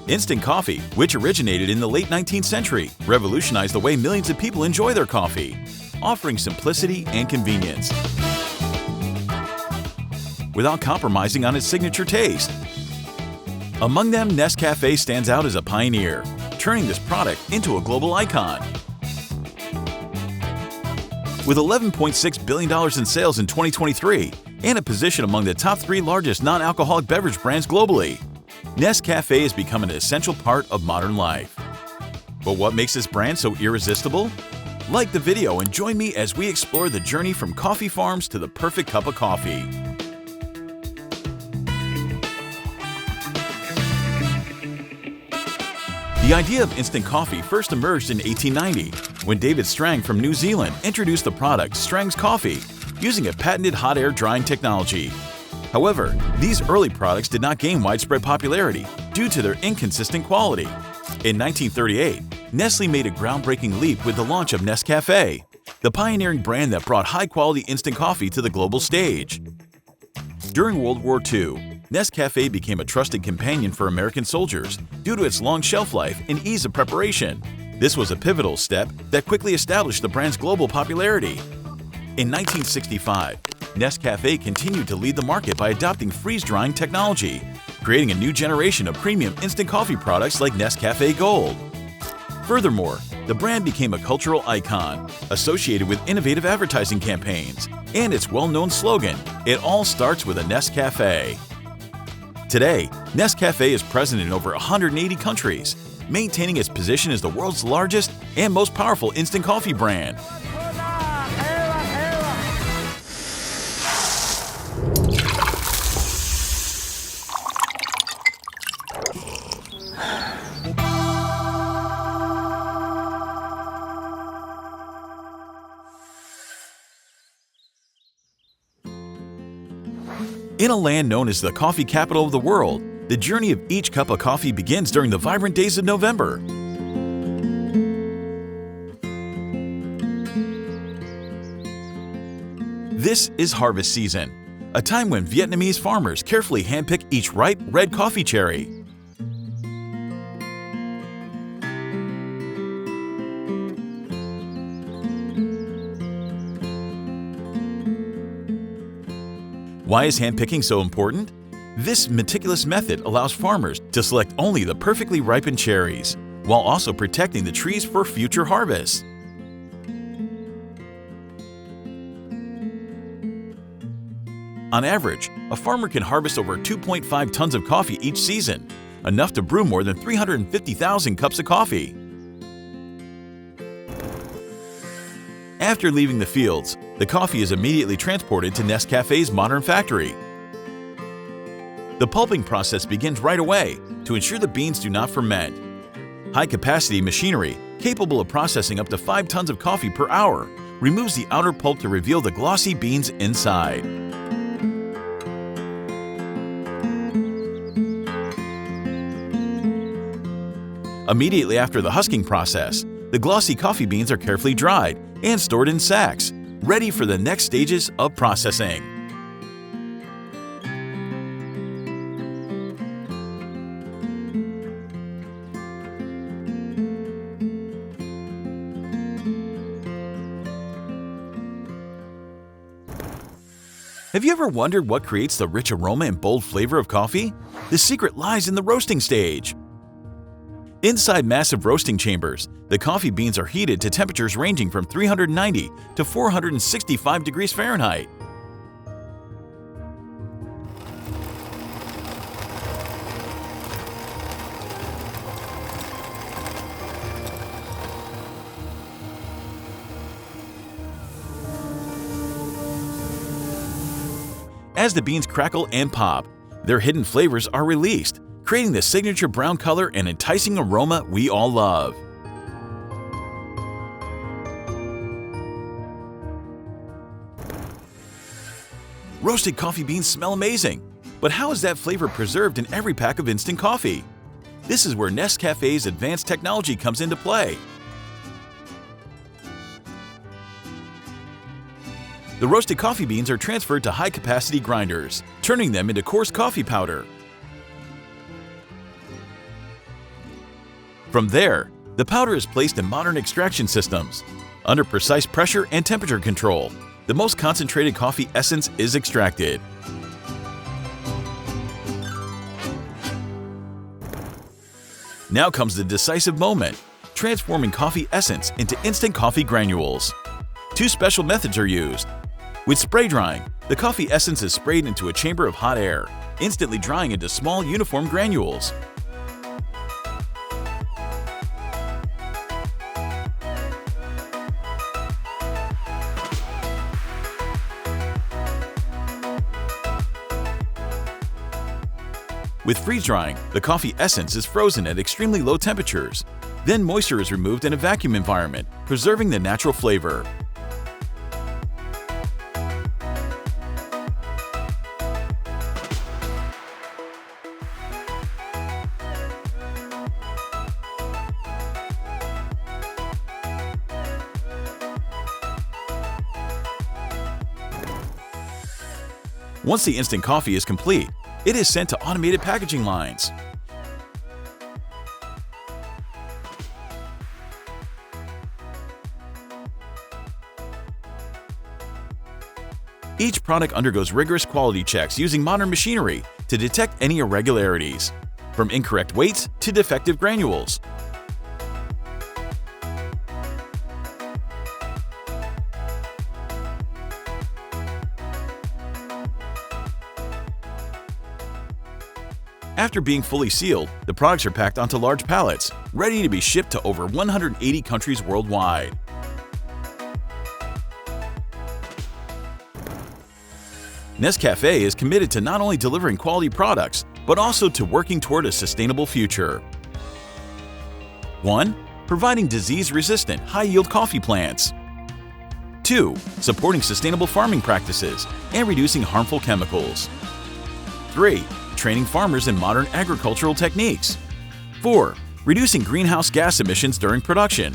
Instant coffee, which originated in the late 19th century, revolutionized the way millions of people enjoy their coffee, offering simplicity and convenience without compromising on its signature taste. Among them, Nescafé stands out as a pioneer, turning this product into a global icon. With $11.6 billion in sales in 2023 and a position among the top 3 largest non-alcoholic beverage brands globally, Nescafé has become an essential part of modern life. But what makes this brand so irresistible? Like the video and join me as we explore the journey from coffee farms to the perfect cup of coffee. The idea of instant coffee first emerged in 1890 when David Strang from New Zealand introduced the product Strang's Coffee using a patented hot air drying technology. However, these early products did not gain widespread popularity due to their inconsistent quality. In 1938, Nestlé made a groundbreaking leap with the launch of Nescafé, the pioneering brand that brought high-quality instant coffee to the global stage. During World War II, Nescafé became a trusted companion for American soldiers due to its long shelf life and ease of preparation. This was a pivotal step that quickly established the brand's global popularity. In 1965, Nescafé continued to lead the market by adopting freeze-drying technology, creating a new generation of premium instant coffee products like Nescafé Gold. Furthermore, the brand became a cultural icon, associated with innovative advertising campaigns, and its well-known slogan, "It all starts with a Nescafé." Today, Nescafé is present in over 180 countries, maintaining its position as the world's largest and most powerful instant coffee brand. In a land known as the coffee capital of the world, the journey of each cup of coffee begins during the vibrant days of November. This is harvest season, a time when Vietnamese farmers carefully handpick each ripe red coffee cherry. Why is handpicking so important? This meticulous method allows farmers to select only the perfectly ripened cherries, while also protecting the trees for future harvests. On average, a farmer can harvest over 2.5 tons of coffee each season, enough to brew more than 350,000 cups of coffee. After leaving the fields, the coffee is immediately transported to Nescafé's modern factory. The pulping process begins right away to ensure the beans do not ferment. High-capacity machinery, capable of processing up to 5 tons of coffee per hour, removes the outer pulp to reveal the glossy beans inside. Immediately after the husking process, the glossy coffee beans are carefully dried and stored in sacks, ready for the next stages of processing. Have you ever wondered what creates the rich aroma and bold flavor of coffee? The secret lies in the roasting stage. Inside massive roasting chambers, the coffee beans are heated to temperatures ranging from 390 to 465 degrees Fahrenheit. As the beans crackle and pop, their hidden flavors are released, creating the signature brown color and enticing aroma we all love. Roasted coffee beans smell amazing, but how is that flavor preserved in every pack of instant coffee? This is where Nescafé's advanced technology comes into play. The roasted coffee beans are transferred to high-capacity grinders, turning them into coarse coffee powder. From there, the powder is placed in modern extraction systems. Under precise pressure and temperature control, the most concentrated coffee essence is extracted. Now comes the decisive moment, transforming coffee essence into instant coffee granules. Two special methods are used. With spray drying, the coffee essence is sprayed into a chamber of hot air, instantly drying into small uniform granules. With freeze drying, the coffee essence is frozen at extremely low temperatures. Then moisture is removed in a vacuum environment, preserving the natural flavor. Once the instant coffee is complete, it is sent to automated packaging lines. Each product undergoes rigorous quality checks using modern machinery to detect any irregularities, from incorrect weights to defective granules. After being fully sealed, the products are packed onto large pallets, ready to be shipped to over 180 countries worldwide. Nescafé is committed to not only delivering quality products, but also to working toward a sustainable future. 1. Providing disease-resistant, high-yield coffee plants. 2. Supporting sustainable farming practices and reducing harmful chemicals. 3. Training farmers in modern agricultural techniques. 4. Reducing greenhouse gas emissions during production.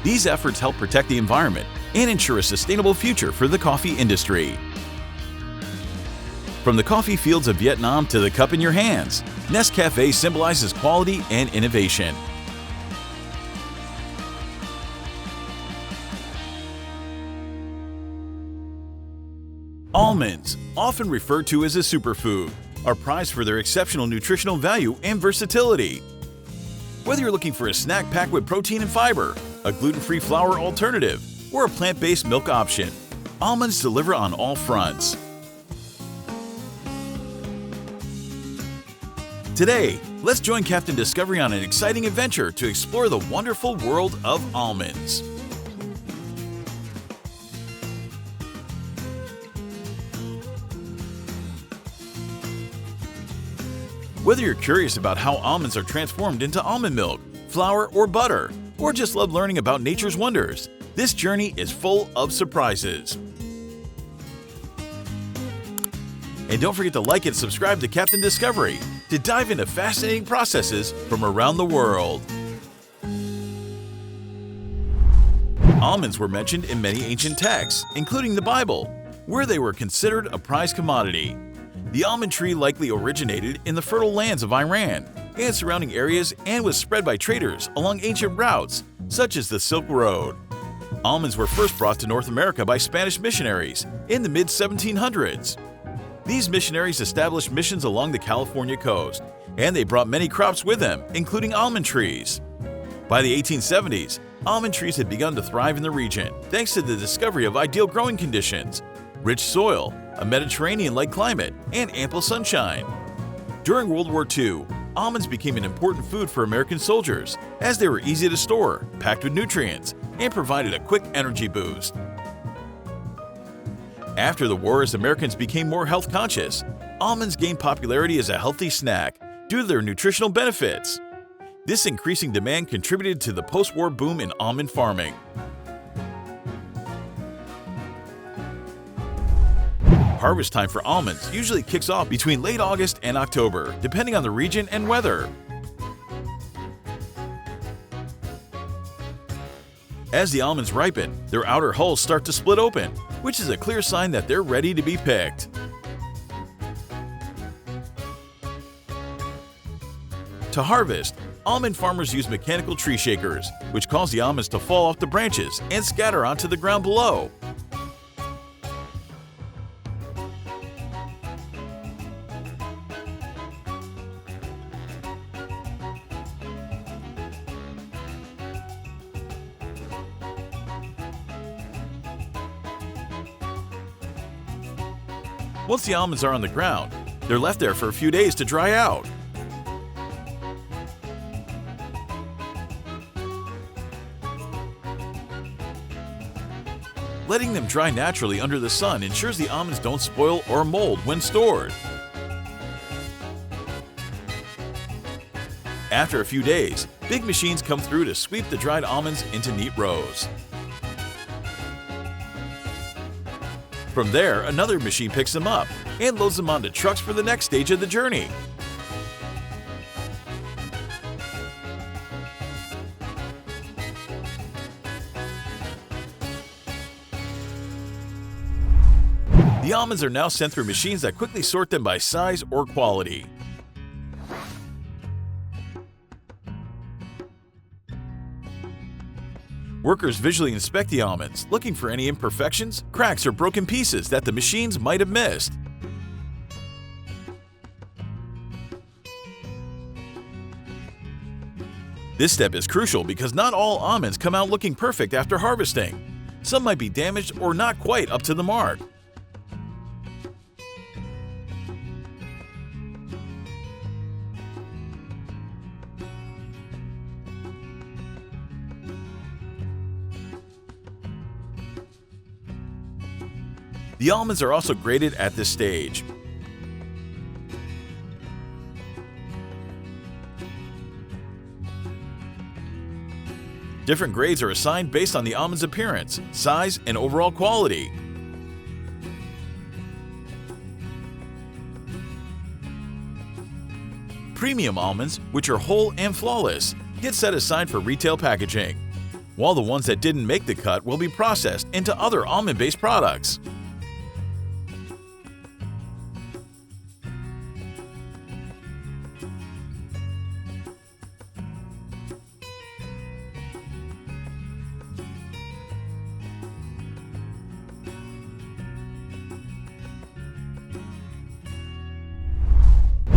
These efforts help protect the environment and ensure a sustainable future for the coffee industry. From the coffee fields of Vietnam to the cup in your hands, Nescafé symbolizes quality and innovation. Almonds, often referred to as a superfood, are prized for their exceptional nutritional value and versatility. Whether you're looking for a snack packed with protein and fiber, a gluten-free flour alternative, or a plant-based milk option, almonds deliver on all fronts. Today, let's join Captain Discovery on an exciting adventure to explore the wonderful world of almonds. Whether you're curious about how almonds are transformed into almond milk, flour, or butter, or just love learning about nature's wonders, this journey is full of surprises. And don't forget to like and subscribe to Captain Discovery to dive into fascinating processes from around the world. Almonds were mentioned in many ancient texts, including the Bible, where they were considered a prized commodity. The almond tree likely originated in the fertile lands of Iran and surrounding areas and was spread by traders along ancient routes, such as the Silk Road. Almonds were first brought to North America by Spanish missionaries in the mid-1700s. These missionaries established missions along the California coast, and they brought many crops with them, including almond trees. By the 1870s, almond trees had begun to thrive in the region thanks to the discovery of ideal growing conditions, rich soil, a Mediterranean-like climate, and ample sunshine. During World War II, almonds became an important food for American soldiers as they were easy to store, packed with nutrients, and provided a quick energy boost. After the war, as Americans became more health conscious, almonds gained popularity as a healthy snack due to their nutritional benefits. This increasing demand contributed to the post-war boom in almond farming. Harvest time for almonds usually kicks off between late August and October, depending on the region and weather. As the almonds ripen, their outer hulls start to split open, which is a clear sign that they're ready to be picked. To harvest, almond farmers use mechanical tree shakers, which cause the almonds to fall off the branches and scatter onto the ground below. Once the almonds are on the ground, they're left there for a few days to dry out. Letting them dry naturally under the sun ensures the almonds don't spoil or mold when stored. After a few days, big machines come through to sweep the dried almonds into neat rows. From there, another machine picks them up and loads them onto trucks for the next stage of the journey. The almonds are now sent through machines that quickly sort them by size or quality. Workers visually inspect the almonds, looking for any imperfections, cracks, or broken pieces that the machines might have missed. This step is crucial because not all almonds come out looking perfect after harvesting. Some might be damaged or not quite up to the mark. The almonds are also graded at this stage. Different grades are assigned based on the almond's appearance, size, and overall quality. Premium almonds, which are whole and flawless, get set aside for retail packaging, while the ones that didn't make the cut will be processed into other almond-based products.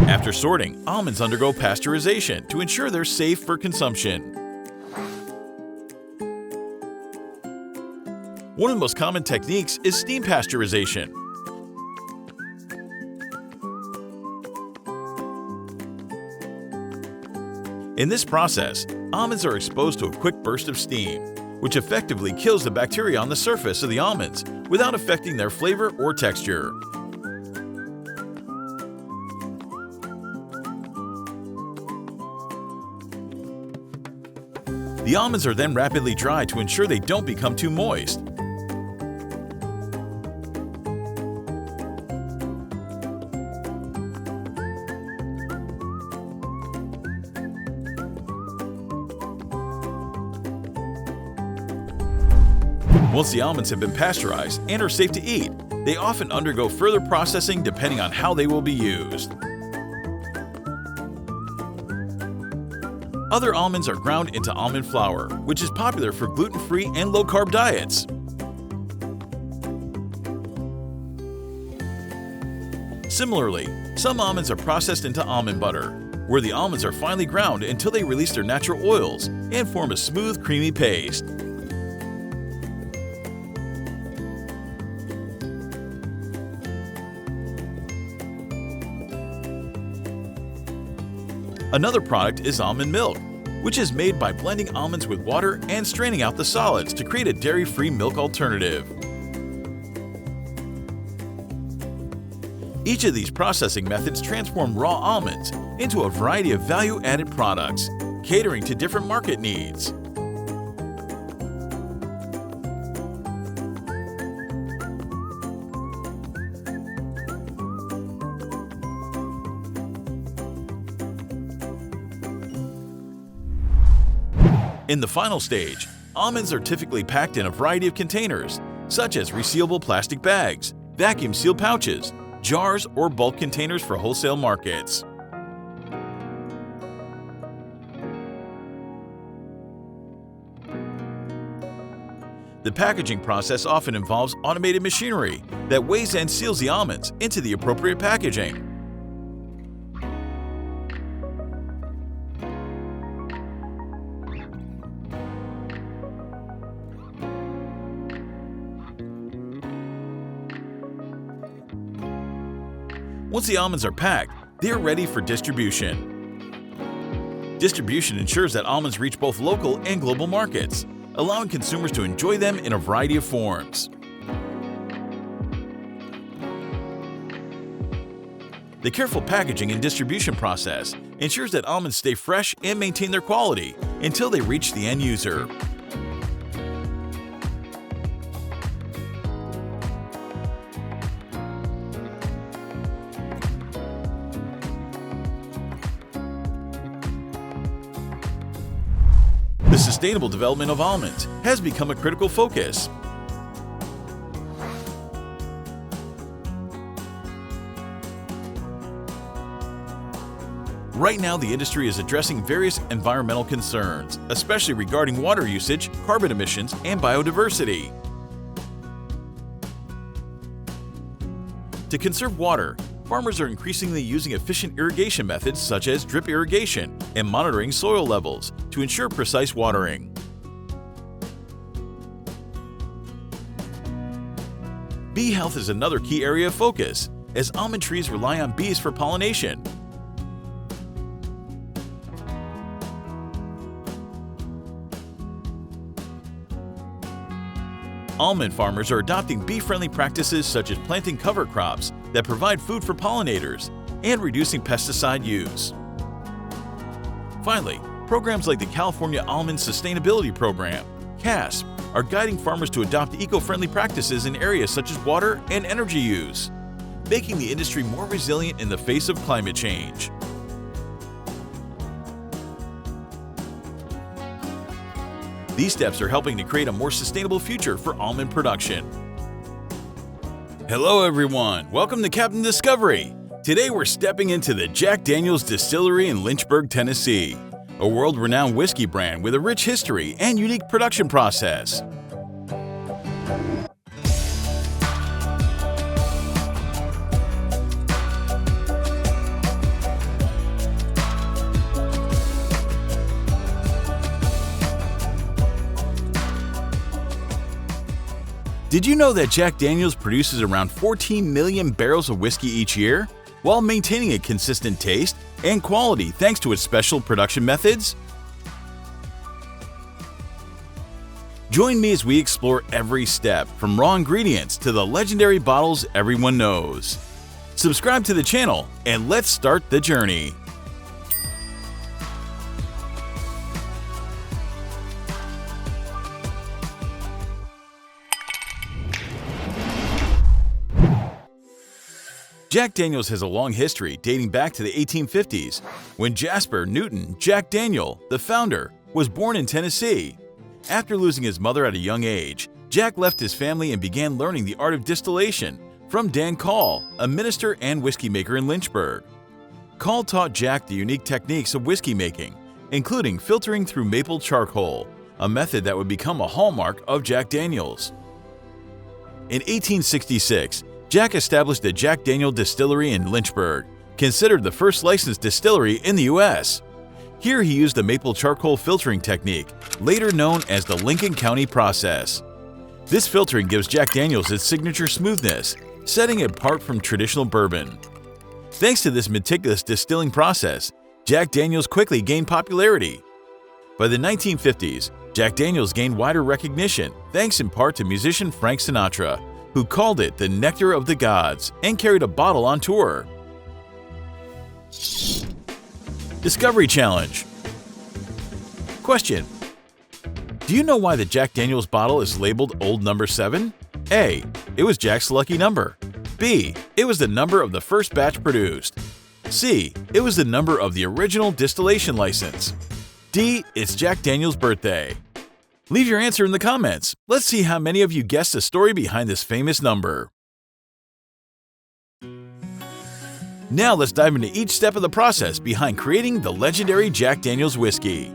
After sorting, almonds undergo pasteurization to ensure they're safe for consumption. One of the most common techniques is steam pasteurization. In this process, almonds are exposed to a quick burst of steam, which effectively kills the bacteria on the surface of the almonds without affecting their flavor or texture. The almonds are then rapidly dried to ensure they don't become too moist. Once the almonds have been pasteurized and are safe to eat, they often undergo further processing depending on how they will be used. Other almonds are ground into almond flour, which is popular for gluten-free and low-carb diets. Similarly, some almonds are processed into almond butter, where the almonds are finely ground until they release their natural oils and form a smooth, creamy paste. Another product is almond milk, which is made by blending almonds with water and straining out the solids to create a dairy-free milk alternative. Each of these processing methods transform raw almonds into a variety of value-added products, catering to different market needs. In the final stage, almonds are typically packed in a variety of containers, such as resealable plastic bags, vacuum-sealed pouches, jars, or bulk containers for wholesale markets. The packaging process often involves automated machinery that weighs and seals the almonds into the appropriate packaging. Once the almonds are packed, they are ready for distribution. Distribution ensures that almonds reach both local and global markets, allowing consumers to enjoy them in a variety of forms. The careful packaging and distribution process ensures that almonds stay fresh and maintain their quality until they reach the end user. The sustainable development of almonds has become a critical focus. Right now, the industry is addressing various environmental concerns, especially regarding water usage, carbon emissions, and biodiversity. To conserve water, farmers are increasingly using efficient irrigation methods such as drip irrigation and monitoring soil levels to ensure precise watering. Bee health is another key area of focus, as almond trees rely on bees for pollination. Almond farmers are adopting bee-friendly practices such as planting cover crops that provide food for pollinators and reducing pesticide use. Finally, programs like the California Almond Sustainability Program, CASP, are guiding farmers to adopt eco-friendly practices in areas such as water and energy use, making the industry more resilient in the face of climate change. These steps are helping to create a more sustainable future for almond production. Hello everyone, welcome to Captain Discovery. Today we're stepping into the Jack Daniel's Distillery in Lynchburg, Tennessee, a world-renowned whiskey brand with a rich history and unique production process. Did you know that Jack Daniel's produces around 14 million barrels of whiskey each year, while maintaining a consistent taste and quality thanks to its special production methods? Join me as we explore every step, from raw ingredients to the legendary bottles everyone knows. Subscribe to the channel and let's start the journey. Jack Daniel's has a long history dating back to the 1850s, when Jasper Newton Jack Daniel, the founder, was born in Tennessee. After losing his mother at a young age, Jack left his family and began learning the art of distillation from Dan Call, a minister and whiskey maker in Lynchburg. Call taught Jack the unique techniques of whiskey making, including filtering through maple charcoal, a method that would become a hallmark of Jack Daniel's. In 1866, Jack established the Jack Daniel Distillery in Lynchburg, considered the first licensed distillery in the U.S. Here he used the maple charcoal filtering technique, later known as the Lincoln County process. This filtering gives Jack Daniel's its signature smoothness, setting it apart from traditional bourbon. Thanks to this meticulous distilling process, Jack Daniel's quickly gained popularity. By the 1950s, Jack Daniel's gained wider recognition thanks in part to musician Frank Sinatra, who called it the nectar of the gods and carried a bottle on tour. Discovery Challenge. Question: do you know why the Jack Daniel's bottle is labeled Old Number 7? A. It was Jack's lucky number. B. It was the number of the first batch produced. C. It was the number of the original distillation license. D. It's Jack Daniel's birthday. Leave your answer in the comments. Let's see how many of you guessed the story behind this famous number. Now let's dive into each step of the process behind creating the legendary Jack Daniel's whiskey.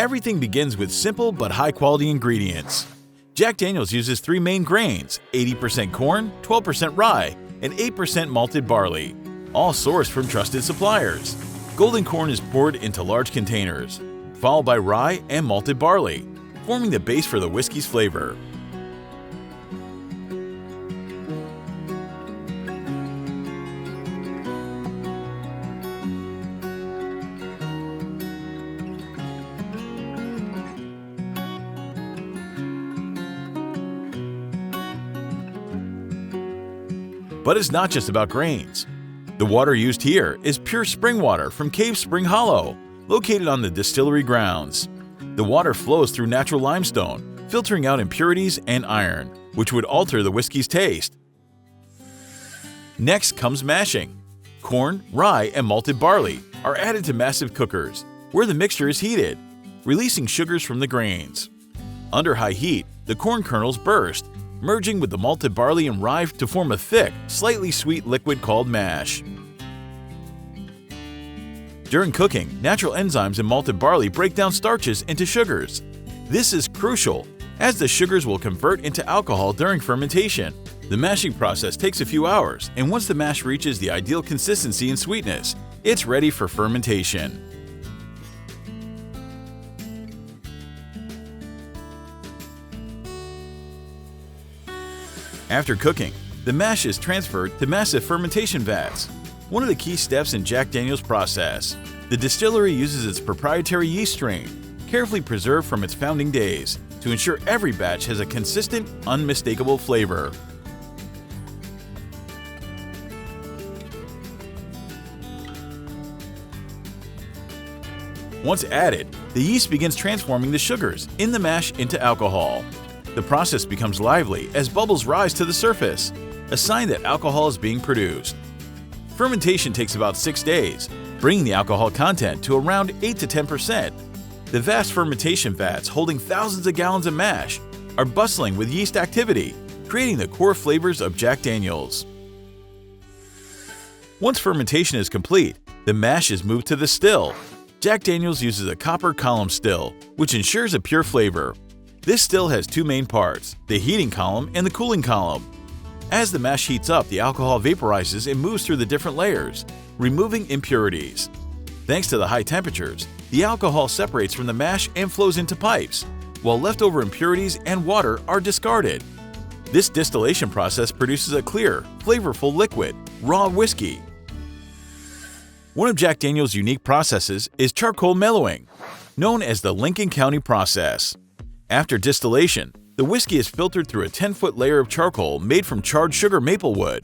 Everything begins with simple but high-quality ingredients. Jack Daniel's uses 3 main grains, 80% corn, 12% rye, and 8% malted barley, all sourced from trusted suppliers. Golden corn is poured into large containers, followed by rye and malted barley, forming the base for the whiskey's flavor. But it's not just about grains. The water used here is pure spring water from Cave Spring Hollow, located on the distillery grounds. The water flows through natural limestone, filtering out impurities and iron, which would alter the whiskey's taste. Next comes mashing. Corn, rye, and malted barley are added to massive cookers, where the mixture is heated, releasing sugars from the grains. Under high heat, the corn kernels burst, merging with the malted barley and rye to form a thick, slightly sweet liquid called mash. During cooking, natural enzymes in malted barley break down starches into sugars. This is crucial, as the sugars will convert into alcohol during fermentation. The mashing process takes a few hours, and once the mash reaches the ideal consistency and sweetness, it's ready for fermentation. After cooking, the mash is transferred to massive fermentation vats, one of the key steps in Jack Daniel's process. The distillery uses its proprietary yeast strain, carefully preserved from its founding days, to ensure every batch has a consistent, unmistakable flavor. Once added, the yeast begins transforming the sugars in the mash into alcohol. The process becomes lively as bubbles rise to the surface, a sign that alcohol is being produced. Fermentation takes about 6 days, bringing the alcohol content to around 8 to 10%. The vast fermentation vats holding thousands of gallons of mash are bustling with yeast activity, creating the core flavors of Jack Daniel's. Once fermentation is complete, the mash is moved to the still. Jack Daniel's uses a copper column still, which ensures a pure flavor. This still has 2 main parts, the heating column and the cooling column. As the mash heats up, the alcohol vaporizes and moves through the different layers, removing impurities. Thanks to the high temperatures, the alcohol separates from the mash and flows into pipes, while leftover impurities and water are discarded. This distillation process produces a clear, flavorful liquid, raw whiskey. One of Jack Daniel's unique processes is charcoal mellowing, known as the Lincoln County process. After distillation, the whiskey is filtered through a 10-foot layer of charcoal made from charred sugar maple wood.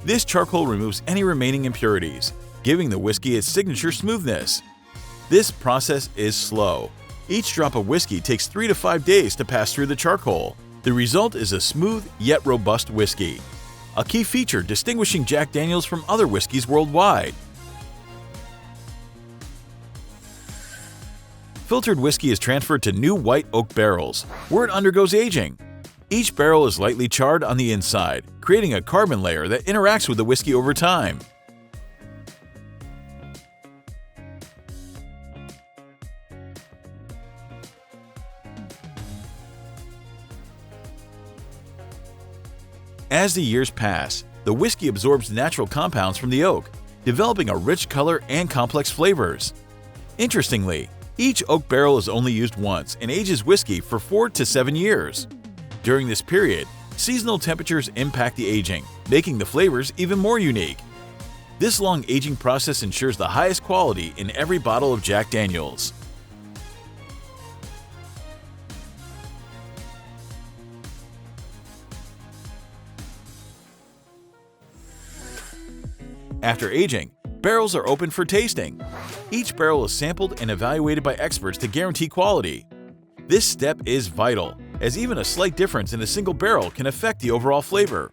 This charcoal removes any remaining impurities, giving the whiskey its signature smoothness. This process is slow. Each drop of whiskey takes 3 to 5 days to pass through the charcoal. The result is a smooth yet robust whiskey, a key feature distinguishing Jack Daniel's from other whiskeys worldwide. Filtered whiskey is transferred to new white oak barrels, where it undergoes aging. Each barrel is lightly charred on the inside, creating a carbon layer that interacts with the whiskey over time. As the years pass, the whiskey absorbs natural compounds from the oak, developing a rich color and complex flavors. Interestingly, each oak barrel is only used once and ages whiskey for 4 to 7 years. During this period, seasonal temperatures impact the aging, making the flavors even more unique. This long aging process ensures the highest quality in every bottle of Jack Daniel's. After aging, barrels are opened for tasting. Each barrel is sampled and evaluated by experts to guarantee quality. This step is vital, as even a slight difference in a single barrel can affect the overall flavor.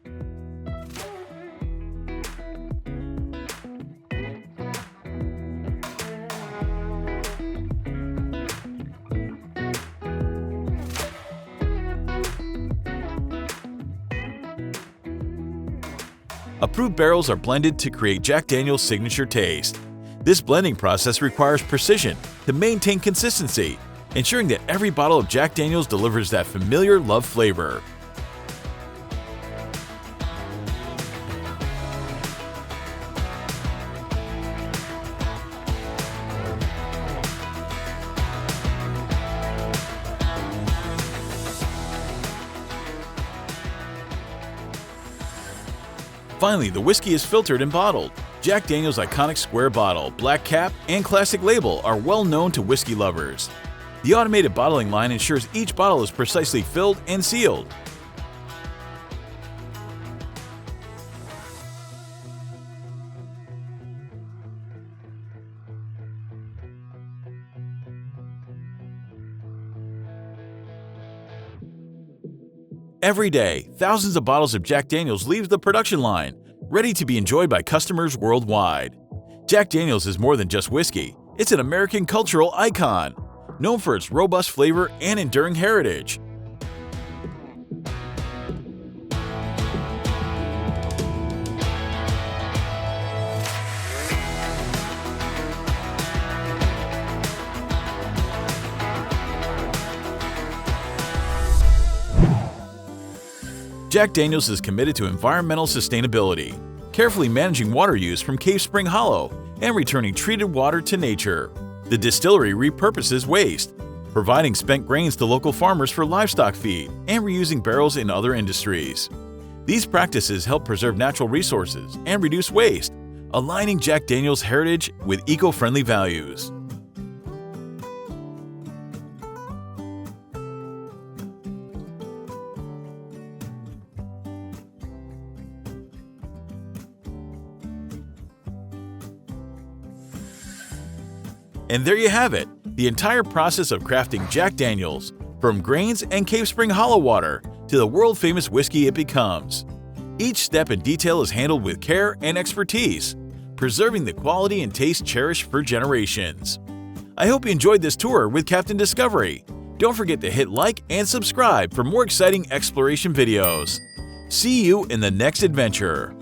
Approved barrels are blended to create Jack Daniel's signature taste. This blending process requires precision to maintain consistency, ensuring that every bottle of Jack Daniel's delivers that familiar loved flavor. Finally, the whiskey is filtered and bottled. Jack Daniel's iconic square bottle, black cap, and classic label are well known to whiskey lovers. The automated bottling line ensures each bottle is precisely filled and sealed. Every day, thousands of bottles of Jack Daniel's leave the production line, ready to be enjoyed by customers worldwide. Jack Daniel's is more than just whiskey, it's an American cultural icon, known for its robust flavor and enduring heritage. Jack Daniel's is committed to environmental sustainability, carefully managing water use from Cave Spring Hollow and returning treated water to nature. The distillery repurposes waste, providing spent grains to local farmers for livestock feed and reusing barrels in other industries. These practices help preserve natural resources and reduce waste, aligning Jack Daniel's heritage with eco-friendly values. And there you have it, the entire process of crafting Jack Daniel's, from grains and Cave Spring Hollow water to the world-famous whiskey it becomes. Each step and detail is handled with care and expertise, preserving the quality and taste cherished for generations. I hope you enjoyed this tour with Captain Discovery. Don't forget to hit like and subscribe for more exciting exploration videos. See you in the next adventure.